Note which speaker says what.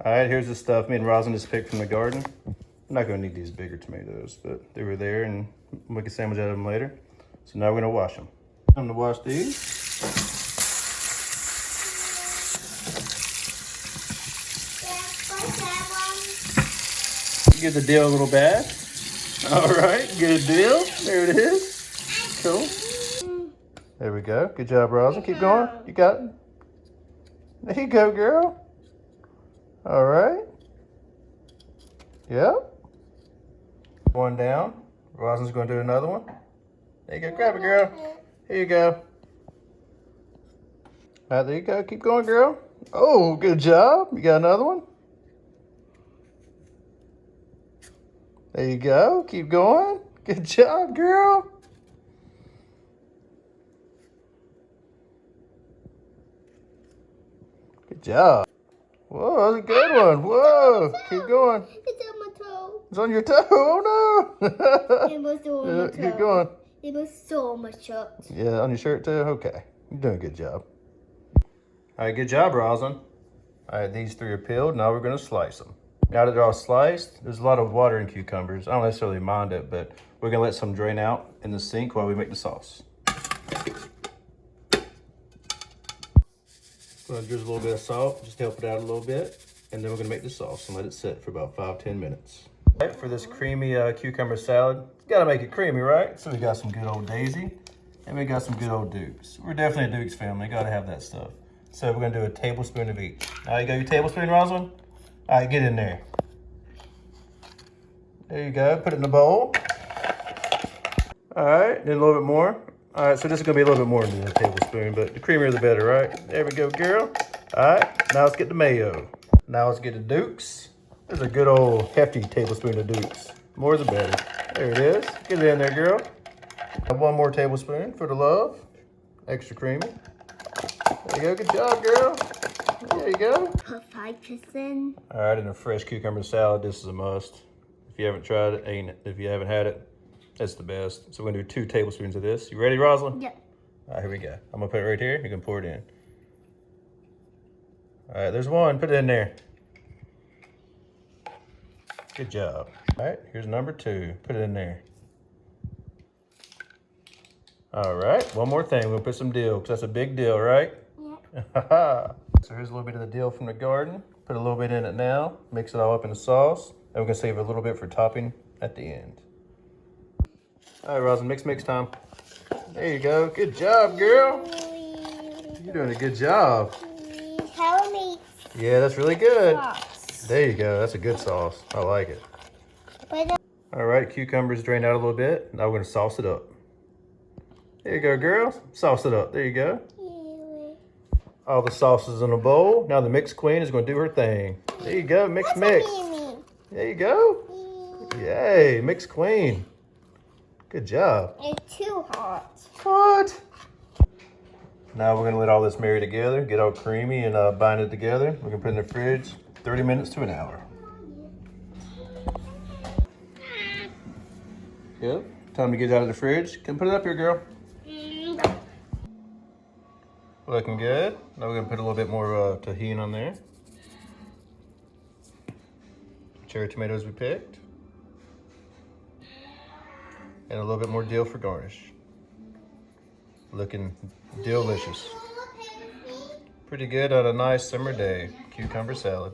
Speaker 1: All right, here's the stuff me and Rosin just picked from the garden. I'm not gonna need these bigger tomatoes, but they were there and we'll make a sandwich out of them later. So now we're gonna wash them. Time to wash these. Give the dill a little bath. All right, good deal. There it is. Cool. There we go. Good job, Rosin. Keep going. You got it. There you go, girl. All right. Yep. One down. Rosin's going to do another one. There you go. Grab it, girl. Here you go. All right, there you go. Keep going, girl. Oh, good job. You got another one? There you go. Keep going. Good job, girl. Good job. Whoa, that's a good one. Whoa. Keep going.
Speaker 2: It's on my toe.
Speaker 1: It's on your toe. Oh, no.
Speaker 2: It was on my toe.
Speaker 1: Keep going.
Speaker 2: It was so much shirt.
Speaker 1: Yeah, on your shirt, too? Okay. You're doing a good job. All right, good job, Rosin. All right, these three are peeled. Now we're going to slice them. Now that they're all sliced, there's a lot of water in cucumbers. I don't necessarily mind it, but we're gonna let some drain out in the sink while we make the sauce. Gonna drizzle a little bit of salt, just to help it out a little bit. And then we're gonna make the sauce and let it sit for about 5-10 minutes. All right, for this creamy cucumber salad, gotta make it creamy, right? So we got some good old Daisy, and we got some good old Dukes. We're definitely a Dukes family, gotta have that stuff. So we're gonna do a tablespoon of each. All right, you got your tablespoon, Rosalind? All right, get in there. There you go, put it in the bowl. All right, then a little bit more. All right, so this is gonna be a little bit more than a tablespoon, but the creamier the better, right? There we go, girl. All right, now let's get the mayo. Now let's get the Dukes. There's a good old hefty tablespoon of Dukes. More the better. There it is, get it in there, girl. One more tablespoon for the love. Extra creamy. There you go, good job, girl. There you go.
Speaker 2: Put 5%.
Speaker 1: All right, in a fresh cucumber salad, this is a must. If you haven't tried it, ain't it? If you haven't had it, that's the best. So we're gonna do 2 tablespoons of this. You ready, Rosalind?
Speaker 2: Yep.
Speaker 1: All right, here we go. I'm gonna put it right here. You can pour it in. All right, there's one. Put it in there. Good job. All right, here's number 2. Put it in there. All right, one more thing. We're gonna put some dill, because that's a big deal, right?
Speaker 2: Yep.
Speaker 1: So here's a little bit of the dill from the garden. Put a little bit in it now. Mix it all up in the sauce. And we're gonna save a little bit for topping at the end. All right, Rosin, mix time. There you go. Good job, girl. You're doing a good job.
Speaker 2: Help me.
Speaker 1: Yeah, that's really good.
Speaker 2: Sauce.
Speaker 1: There you go. That's a good sauce. I like it. All right, cucumbers drained out a little bit. Now we're gonna sauce it up. There you go, girls. Sauce it up. There you go. All the sauces in a bowl. Now the mix queen is gonna do her thing. There you go, mix. There you go. Yay, mix queen. Good job.
Speaker 2: It's too hot.
Speaker 1: What? Now we're gonna let all this marry together, get all creamy and bind it together. We're gonna put it in the fridge 30 minutes to an hour. Yep, time to get it out of the fridge. Can put it up here, girl. Looking good. Now we're gonna put a little bit more tahini on there. Cherry tomatoes we picked. And a little bit more dill for garnish. Looking delicious. Pretty good on a nice summer day. Cucumber salad.